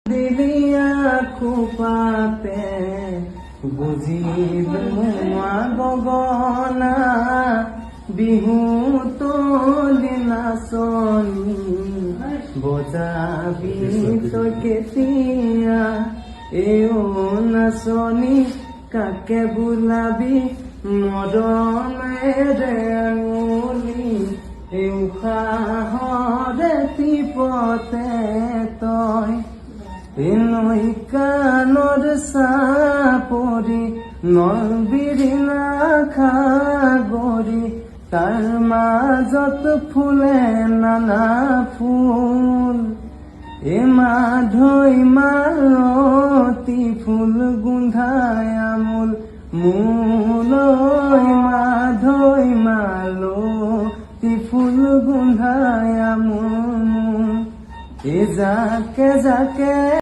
দিলিয়া খোপাতে বুজিব মোৱা গগনা বিহু তলি নাচনি বজাবি তই কেতিয়া এও নাচনি কাকে বোলাবি মৰমেৰে আঙুলি উশাহৰে টিপতে তই নৈ কাণৰ চাপৰি নলবিৰিণা খাগৰি তাৰ মাজত ফুলে নানা ফুল মাধৈ মালতী ফুল গোন্ধাই আমোল মোলৈ মাধৈ মালতী ফুল গোন্ধাই আমোল জাকে জাকে